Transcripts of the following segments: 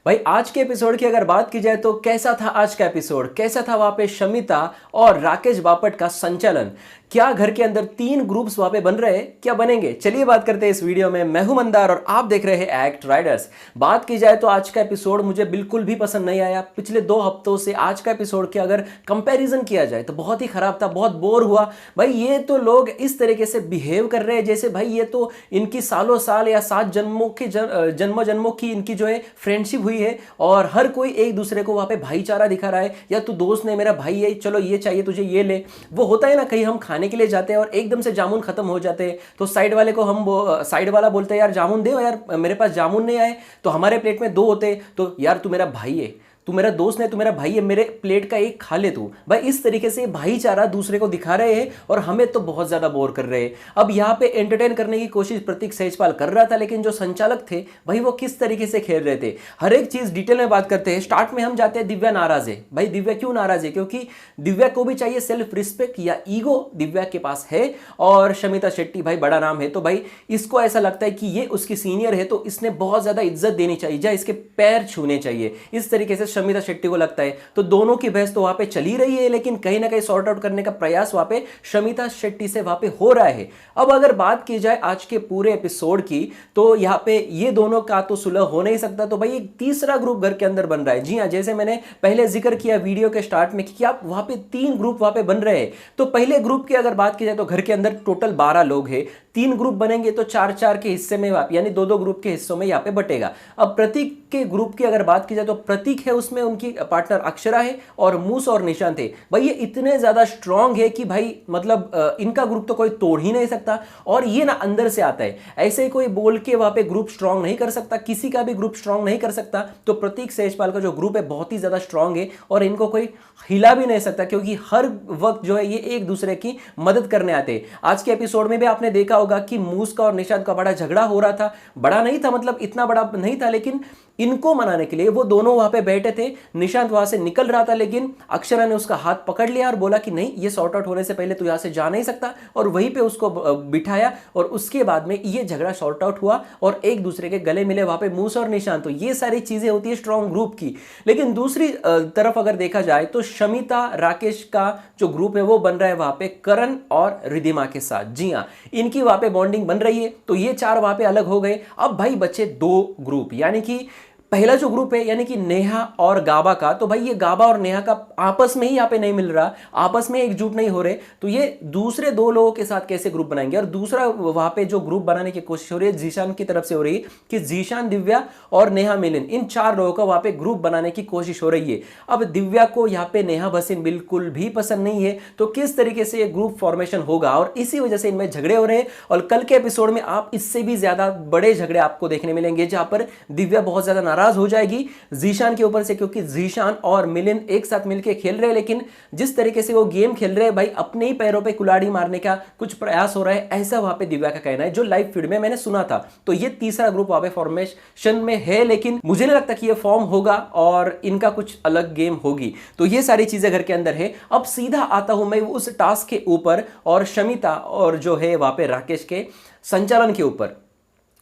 भाई आज के एपिसोड की अगर बात की जाए तो कैसा था आज का एपिसोड, कैसा था वहां पे शमिता और राकेश बापट का संचालन। क्या घर के अंदर 3 ग्रुप्स वहां पे बन रहे हैं, क्या बनेंगे, चलिए बात करते हैं इस वीडियो में। मैं हूं मंदार और आप देख रहे हैं एक्ट राइडर्स। बात की जाए तो आज का एपिसोड मुझे बिल्कुल भी पसंद नहीं आया। पिछले 2 हफ्तों से आज का एपिसोड के अगर कंपैरिजन किया जाए तो बहुत ही खराब था, बहुत बोर हुआ। भाई ये तो लोग इस तरीके से बिहेव कर रहे हैं जैसे भाई ये तो इनकी सालों साल या 7 जन्मों की जन्मों जन्मों की इनकी जो है फ्रेंडशिप हुई है और हर कोई एक दूसरे को वहां पे भाईचारा दिखा रहा है। या तू दोस्त ने, मेरा भाई है, चलो ये चाहिए तुझे ये ले। वो होता है ना, कहीं हम खाने के लिए जाते हैं और एकदम से जामुन खत्म हो जाते हैं तो साइड वाले को साइड वाला बोलते हैं यार जामुन दे यार, मेरे पास जामुन नहीं आए। तो हमारे प्लेट में 2 होते तो यार तू मेरा भाई है, तू मेरा दोस्त नहीं, तू मेरा भाई है, मेरे प्लेट का एक खा ले तू। भाई इस तरीके से भाईचारा दूसरे को दिखा रहे हैं और हमें तो बहुत ज्यादा बोर कर रहे हैं। अब यहाँ पे एंटरटेन करने की कोशिश प्रतीक सहजपाल कर रहा था, लेकिन जो संचालक थे भाई वो किस तरीके से खेल रहे थे, हर एक चीज डिटेल में बात करते हैं। स्टार्ट में हम जाते हैं दिव्या नाराज है। भाई दिव्या क्यों नाराज है? क्योंकि दिव्या को भी चाहिए सेल्फ रिस्पेक्ट या ईगो दिव्या के पास है। और शमिता शेट्टी भाई बड़ा नाम है तो भाई इसको ऐसा लगता है कि ये उसकी सीनियर है तो इसने बहुत ज्यादा इज्जत देनी चाहिए या इसके पैर छूने चाहिए, इस तरीके से शमिता शेट्टी को लगता है। तो दोनों की बहस तो वहां पे चली रही है, लेकिन कहीं ना कहीं सॉर्ट आउट करने का प्रयास वहां पे शमिता शेट्टी से वहां पे हो रहा है। अब अगर बात की जाए आज के पूरे एपिसोड की तो यहां पे ये दोनों का तो सुलह हो नहीं सकता, तो भाई एक तीसरा ग्रुप घर के अंदर बन रहा है। जी हां, जैसे मैंने पहले जिक्र किया वीडियो के स्टार्ट में कि आप वहां पे 3 ग्रुप वहां पे बन रहे हैं। तो पहले ग्रुप की अगर बात की जाए तो घर के अंदर टोटल 12 लोग हैं। 3 ग्रुप बनेंगे तो 4-4 के हिस्से में यानी 2-2 ग्रुप के हिस्सों में यहाँ पे बटेगा। अब प्रतीक के ग्रुप की अगर बात की जाए तो प्रतीक है, उसमें उनकी पार्टनर अक्षरा है और मूस और निशांत है। भाई ये इतने ज्यादा स्ट्रांग है कि भाई मतलब इनका ग्रुप तो कोई तोड़ ही नहीं सकता। और ये ना अंदर से आता है, ऐसे ही कोई बोल के वहां पे ग्रुप स्ट्रांग नहीं कर सकता, किसी का भी ग्रुप स्ट्रांग नहीं कर सकता। तो प्रतीक सहजपाल का जो ग्रुप है बहुत ही ज्यादा स्ट्रांग है और इनको कोई हिला भी नहीं सकता, क्योंकि हर वक्त जो है ये एक दूसरे की मदद करने आते हैं। आज के एपिसोड में भी आपने देखा होगा कि मूस का और निशांत का बड़ा झगड़ा हो रहा था। बड़ा नहीं था, मतलब इतना बड़ा नहीं था, लेकिन इनको मनाने के लिए वो दोनों वहां पे बैठे थे। निशांत वहां से निकल रहा था, लेकिन अक्षरा ने उसका हाथ पकड़ लिया और बोला कि नहीं, ये सॉर्ट आउट होने से पहले तू यहां से जा नहीं सकता, और वहीं पे उसको बिठाया। और उसके बाद में ये झगड़ा सॉर्ट आउट हुआ और एक दूसरे के गले मिले वहां पे मूस और निशांत। तो ये सारी चीजें होती है स्ट्रॉन्ग ग्रुप की। लेकिन दूसरी तरफ अगर देखा जाए तो शमिता राकेश का जो ग्रुप है वो बन रहा है वहां पे करण और रिधिमा के साथ। जी हाँ, इनकी वहां पे बॉन्डिंग बन रही है। तो ये 4 वहां पे अलग हो गए। अब भाई बचे 2 ग्रुप, यानी कि पहला जो ग्रुप है यानी कि नेहा और गाबा का। तो भाई ये गाबा और नेहा का आपस में ही यहाँ पे नहीं मिल रहा, आपस में एकजुट नहीं हो रहे। तो ये दूसरे 2 लोगों के साथ कैसे ग्रुप बनाएंगे? और दूसरा वहां पे जो ग्रुप बनाने की कोशिश हो रही है जीशान की तरफ से हो रही है कि जीशान, दिव्या और नेहा मिलिन, इन 4 लोगों का वहां पे ग्रुप बनाने की कोशिश हो रही है। अब दिव्या को यहाँ पे नेहा भसीन बिल्कुल भी पसंद नहीं है, तो किस तरीके से ये ग्रुप फॉर्मेशन होगा और इसी वजह से इनमें झगड़े हो रहे हैं। और कल के एपिसोड में आप इससे भी ज्यादा बड़े झगड़े आपको देखने मिलेंगे, जहां पर दिव्या बहुत ज्यादा नाराज हो जाएगी जीशान के ऊपर से, क्योंकि जीशान और मिलिन एक साथ मिलकर खेल रहे हैं, लेकिन जिस तरीके से वो गेम खेल रहे हैं भाई अपने ही पैरों पे कुल्हाड़ी मारने का कुछ प्रयास हो रहा है, ऐसा वहां पे दिव्या का कहना है, जो लाइव फीड में मैंने सुना था। तो ये तीसरा ग्रुप वहां पे फॉर्मेशन में है, लेकिन मुझे नहीं लगता कि ये फॉर्म होगा और इनका कुछ अलग गेम होगी। तो ये सारी चीजें घर के अंदर है। अब सीधा आता हूं मैं उस टास्क के ऊपर और शमिता और जो है वहां पे राकेश के संचालन के ऊपर।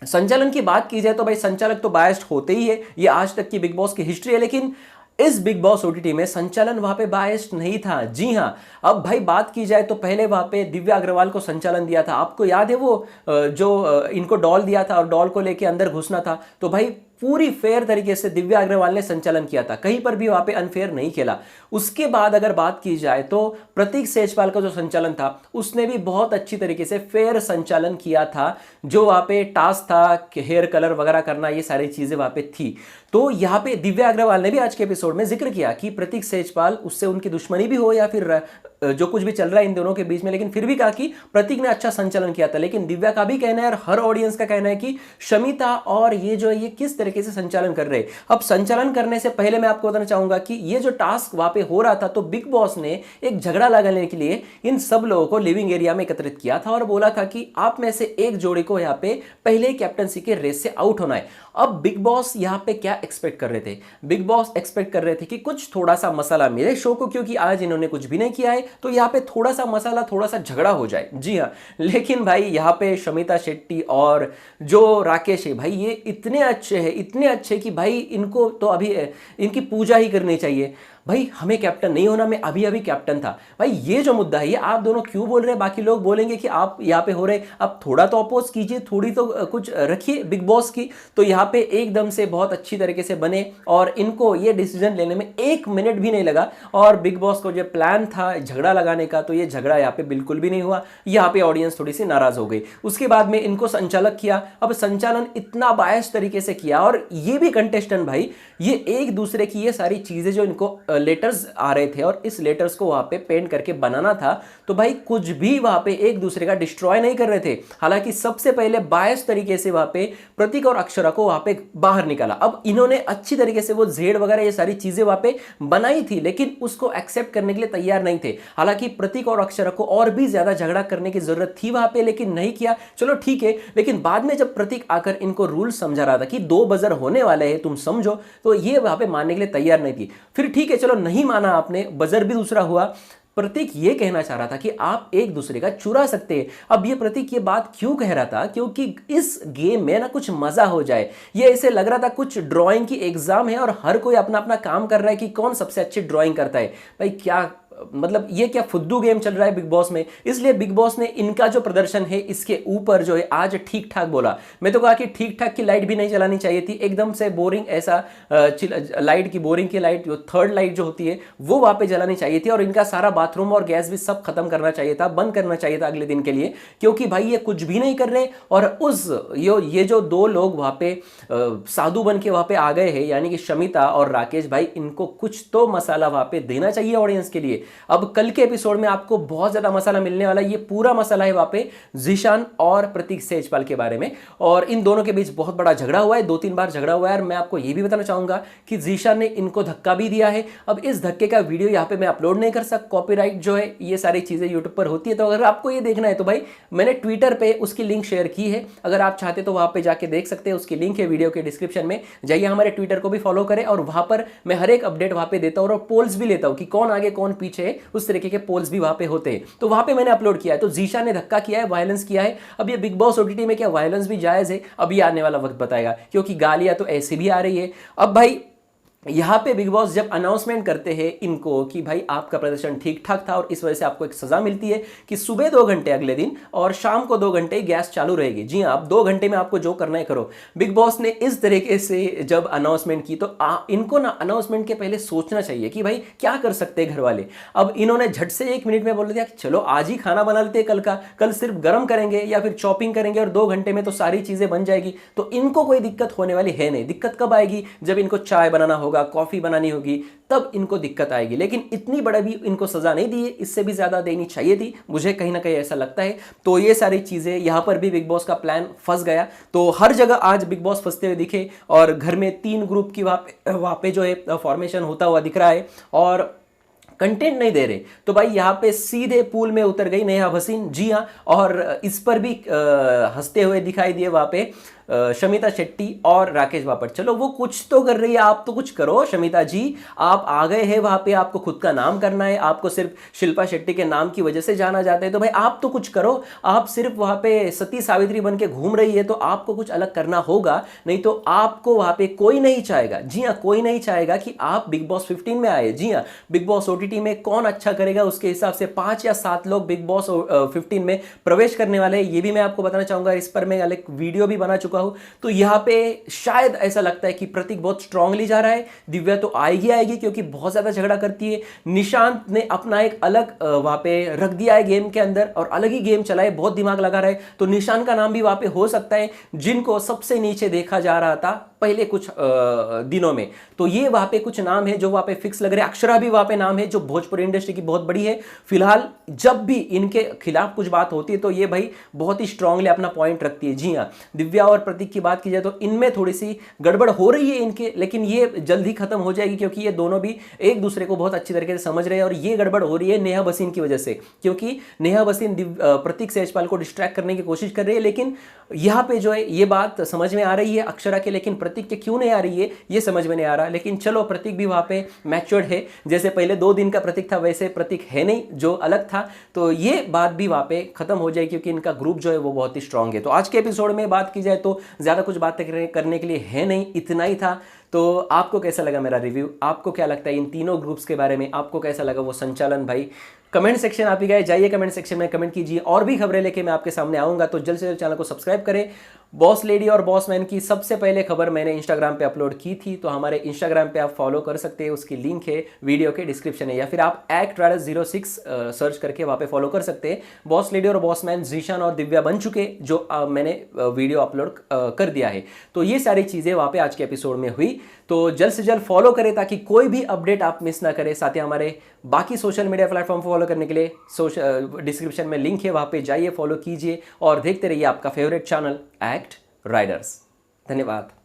संचालन की बात की जाए तो भाई संचालक तो बायस्ड होते ही है, ये आज तक की बिग बॉस की हिस्ट्री है, लेकिन इस बिग बॉस ओटीटी में संचालन वहां पे बायस्ड नहीं था। जी हां, अब भाई बात की जाए तो पहले वहां पे दिव्या अग्रवाल को संचालन दिया था। आपको याद है वो जो इनको डॉल दिया था और डॉल को लेके अंदर घुसना था। तो भाई पूरी फेयर तरीके से दिव्या अग्रवाल ने संचालन किया था, कहीं पर भी वहां पे अनफेयर नहीं खेला। उसके बाद अगर बात की जाए तो प्रतीक सहजपाल का जो संचालन था उसने भी बहुत अच्छी तरीके से फेयर संचालन किया था। जो वहां पे टास्क था हेयर कलर वगैरह करना, ये सारी चीजें वहां पे थी। तो यहां पे दिव्या अग्रवाल ने भी आज के एपिसोड में जिक्र किया कि प्रतीक सहजपाल उससे उनकी दुश्मनी भी हो या फिर जो कुछ भी चल रहा है इन दोनों के बीच में, लेकिन फिर भी कहा कि प्रतीक ने अच्छा संचालन किया था। लेकिन दिव्या का भी कहना है और हर ऑडियंस का कहना है कि शमिता और ये जो ये किस तरीके से संचालन कर रहे हैं। अब संचालन करने से पहले मैं आपको बताना चाहूंगा कि ये जो टास्क वहां पे हो रहा था तो बिग बॉस ने एक झगड़ा लगाने के लिए इन सब लोगों को लिविंग एरिया में एकत्रित किया था और बोला था कि आप में से एक जोड़ी को यहाँ पे पहले कैप्टनसी के रेस से आउट होना है। अब बिग बॉस यहां पे क्या एक्सपेक्ट कर रहे थे? बिग बॉस एक्सपेक्ट कर रहे थे कि कुछ थोड़ा सा मसाला मिले शो को, क्योंकि आज इन्होंने कुछ भी नहीं किया है, तो यहां पे थोड़ा सा मसाला, थोड़ा सा झगड़ा हो जाए। जी हां, लेकिन भाई यहां पे शमिता शेट्टी और जो राकेश है भाई ये इतने अच्छे हैं, इतने अच्छे कि भाई इनको तो अभी इनकी पूजा ही करनी चाहिए। भाई हमें कैप्टन नहीं होना, मैं अभी अभी कैप्टन था। भाई ये जो मुद्दा है ये आप दोनों क्यों बोल रहे हैं? बाकी लोग बोलेंगे कि आप यहाँ पे हो रहे, अब थोड़ा तो अपोज कीजिए, थोड़ी तो कुछ रखिए बिग बॉस की। तो यहाँ पे एकदम से बहुत अच्छी तरीके से बने और इनको ये डिसीजन लेने में 1 मिनट भी नहीं लगा। और बिग बॉस को जो प्लान था झगड़ा लगाने का, तो ये झगड़ा यहाँ पे बिल्कुल भी नहीं हुआ। यहाँ पे ऑडियंस थोड़ी सी नाराज हो गई। उसके बाद में इनको संचालक किया। अब संचालन इतना बायस तरीके से किया, और ये भी कंटेस्टेंट भाई ये एक दूसरे की ये सारी चीजें जो इनको लेटर्स आ रहे थे और इस लेटर्स को वहां पे पेंट करके बनाना था, तो भाई कुछ भी वहां पे एक दूसरे का डिस्ट्रॉय नहीं कर रहे थे। हालांकि सबसे पहले बायस तरीके से वहां पे प्रतीक और अक्षरा को वहां पे बाहर निकाला। अब इन्होंने अच्छी तरीके से वो झेड़ वगैरह ये सारी चीजें वहां पे बनाई थी, लेकिन उसको एक्सेप्ट करने के लिए तैयार नहीं थे। हालांकि प्रतीक और अक्षरा को और भी ज्यादा झगड़ा करने की जरूरत थी वहां पे, लेकिन नहीं किया। चलो ठीक है, लेकिन बाद में जब प्रतीक आकर इनको रूल समझा रहा था कि 2 बजर होने वाले हैं तुम समझो, तो ये वहां पे मानने के लिए तैयार नहीं थी। फिर ठीक है चलो नहीं माना आपने, बजर भी दूसरा हुआ। प्रतीक ये कहना चाह रहा था कि आप एक दूसरे का चुरा सकते हैं। अब ये प्रतीक ये बात क्यों कह रहा था? क्योंकि इस गेम में ना कुछ मजा हो जाए। ये ऐसे लग रहा था कुछ ड्राइंग की एग्जाम है और हर कोई अपना अपना काम कर रहा है कि कौन सबसे अच्छी ड्राइंग करता है। भाई क्या मतलब ये क्या फुद्दू गेम चल रहा है बिग बॉस में? इसलिए बिग बॉस ने इनका जो प्रदर्शन है इसके ऊपर जो है आज ठीक ठाक बोला। मैं तो कहा कि ठीक ठाक की लाइट भी नहीं चलानी चाहिए थी, एकदम से बोरिंग ऐसा लाइट की बोरिंग की लाइट जो थर्ड लाइट जो होती है वो वहां पे जलानी चाहिए थी, और इनका सारा बाथरूम और गैस भी सब खत्म करना चाहिए था, बंद करना चाहिए था अगले दिन के लिए। क्योंकि भाई ये कुछ भी नहीं कर रहे, और उस ये जो 2 लोग वहां पे साधु बन के वहां पे आ गए हैं, यानी कि शमिता और राकेश भाई, इनको कुछ तो मसाला वहां पे देना चाहिए ऑडियंस के लिए। अब कल के एपिसोड में आपको बहुत ज्यादा मसाला मिलने वाला है। ये पूरा मसाला है वहां पे जीशान और प्रतीक सेजपाल के बारे में, और इन दोनों के बीच बहुत बड़ा झगड़ा हुआ है, 2-3 बार झगड़ा हुआ है। और मैं आपको ये भी बताना चाहूंगा कि जीशान ने इनको धक्का भी दिया है। अब इस धक्के का वीडियो यहाँ पे मैं अपलोड नहीं कर सकता, कॉपीराइट जो है ये सारी चीजें यूट्यूब पर होती है। तो अगर आपको ये देखना है तो भाई मैंने ट्विटर पे उसकी लिंक शेयर की है, अगर आप चाहते तो वहां पे जाके देख सकते हैं। उसकी लिंक है वीडियो के डिस्क्रिप्शन में, जाइए हमारे ट्विटर को भी फॉलो करें, और वहां पर मैं हर एक अपडेट वहां पे देता हूं और पोल्स भी लेता हूं कि कौन आगे कौन पीछे है, उस तरीके के पोल्स भी वहां पे होते हैं। तो वहां पे मैंने अपलोड किया है। तो जीशा ने धक्का किया है, वायलेंस किया है। अब ये बिग बॉस ओटीटी में क्या वायलेंस भी जायज है? अभी आने वाला वक्त बताएगा, क्योंकि गालियां तो ऐसे भी आ रही है। अब भाई यहां पे बिग बॉस जब अनाउंसमेंट करते हैं इनको कि भाई आपका प्रदर्शन ठीक ठाक था और इस वजह से आपको एक सजा मिलती है कि सुबह 2 घंटे अगले दिन और शाम को 2 घंटे गैस चालू रहेगी। जी हाँ, आप 2 घंटे में आपको जो करना है करो। बिग बॉस ने इस तरीके से जब अनाउंसमेंट की, तो इनको ना अनाउंसमेंट के पहले सोचना चाहिए कि भाई क्या कर सकते हैं घर वाले। अब इन्होंने झट से 1 मिनट में बोल दिया कि चलो आज ही खाना बना लेते हैं, कल सिर्फ गर्म करेंगे या फिर चॉपिंग करेंगे और 2 घंटे में तो सारी चीजें बन जाएगी। तो इनको कोई दिक्कत होने वाली है नहीं। दिक्कत कब आएगी? जब इनको चाय बनाना होगा, कॉफी बनानी होगी, तब इनको दिक्कत आएगी। लेकिन इतनी बड़ा भी इनको सजा नहीं दी है, इससे भी ज्यादा देनी चाहिए थी, मुझे कहीं ना कहीं ऐसा लगता है। तो ये सारी चीजें यहां पर भी बिग बॉस का प्लान फंस गया। तो हर जगह आज बिग बॉस फंसते हुए दिखे, और घर में 3 ग्रुप की वहां पे जो है फॉर्मेशन होता हुआ दिख रहा है और कंटेंट नहीं दे रहे। तो भाई यहाँ पे सीधे पूल में उतर गई नेहा भसीन। जी हाँ, और इस पर भी हंसते हुए दिखाई दिए वहां पे शमिता शेट्टी और राकेश बापट। चलो वो कुछ तो कर रही है, आप तो कुछ करो शमिता जी। आप आ गए हैं वहां पे, आपको खुद का नाम करना है, आपको सिर्फ शिल्पा शेट्टी के नाम की वजह से जाना जाता है, तो भाई आप तो कुछ करो। आप सिर्फ वहां पे सती सावित्री बन के घूम रही है, तो आपको कुछ अलग करना होगा, नहीं तो आपको वहां पे कोई नहीं चाहेगा। जी हाँ, कोई नहीं चाहेगा कि आप बिग बॉस 15 में आए। जी हाँ, बिग बॉस ओटीटी में कौन अच्छा करेगा उसके हिसाब से 5 या 7 लोग बिग बॉस 15 में प्रवेश करने वाले हैं। ये भी मैं आपको बताना चाहूंगा, इस पर मैं अलग वीडियो भी बना चुका हूं। तो यहां पे शायद ऐसा लगता है कि प्रतीक बहुत स्ट्रांगली जा रहा है, दिव्या तो आएगी क्योंकि बहुत ज्यादा झगड़ा करती है। निशांत ने अपना एक अलग वहां पे रख दिया है गेम के अंदर और अलग ही गेम चलाए, बहुत दिमाग लगा रहा है। तो निशांत का नाम भी वहां पे हो सकता है, जिनको सबसे नीचे देखा जा रहा था पहले कुछ दिनों में। तो ये वहां पे कुछ नाम है जो वहां पे फिक्स लग रहे हैं। अक्षरा भी वहां पे नाम है जो भोजपुरी इंडस्ट्री की बहुत बड़ी है। फिलहाल जब भी इनके खिलाफ कुछ बात होती है तो ये भाई बहुत ही स्ट्रांगली अपना पॉइंट रखती है। जी हाँ, दिव्या और प्रतीक की बात की जाए तो इनमें थोड़ी सी गड़बड़ हो रही है इनके, लेकिन ये जल्द ही खत्म हो जाएगी क्योंकि ये दोनों भी एक दूसरे को बहुत अच्छी तरीके से समझ रहे हैं। और ये गड़बड़ हो रही है नेहा भसीन की वजह से, क्योंकि नेहा भसीन प्रतीक सेजपाल को डिस्ट्रैक्ट करने की कोशिश कर रही है। लेकिन यहां पे जो है ये बात समझ में आ रही है अक्षरा के, लेकिन प्रतीक के क्यों नहीं आ रही है ये समझ में नहीं आ रहा, लेकिन चलो प्रतीक भी वहाँ पे मैच्योर्ड है, जैसे पहले 2 दिन का प्रतीक था वैसे प्रतीक है नहीं जो अलग था, तो ये बात भी वहाँ पे खत्म हो जाए क्योंकि इनका ग्रुप जो है वो बहुत ही स्ट्रांग है। तो आज के एपिसोड में बात की जाए तो ज़्यादा कुछ बातें करने के लिए है नहीं, इतना ही था। तो आपको कैसा लगा मेरा रिव्यू, आपको क्या लगता है इन तीनों ग्रुप्स के बारे में, आपको कैसा लगा वो संचालन भाई? कमेंट सेक्शन आप ही गए, जाइए कमेंट सेक्शन में कमेंट कीजिए, और भी खबरें लेके मैं आपके सामने आऊँगा। तो जल्द से जल्द चैनल को सब्सक्राइब करें। बॉस लेडी और बॉस मैन की सबसे पहले खबर मैंने इंस्टाग्राम पे अपलोड की थी, तो हमारे इंस्टाग्राम पे आप फॉलो कर सकते हैं, उसकी लिंक है वीडियो के डिस्क्रिप्शन में, या फिर आप @Radars06 सर्च करके वहाँ पे फॉलो कर सकते हैं। बॉस लेडी और बॉस मैन जीशान और दिव्या बन चुके जो मैंने वीडियो अपलोड कर दिया है। तो ये सारी चीज़ें वहाँ पे आज के एपिसोड में हुई, तो जल्द से जल्द फॉलो करें ताकि कोई भी अपडेट आप मिस ना करें। साथ ही हमारे बाकी सोशल मीडिया प्लेटफॉर्म फॉलो करने के लिए डिस्क्रिप्शन में लिंक है, वहाँ पे जाइए, फॉलो कीजिए और देखते रहिए आपका फेवरेट चैनल एक्ट राइडर्स। धन्यवाद।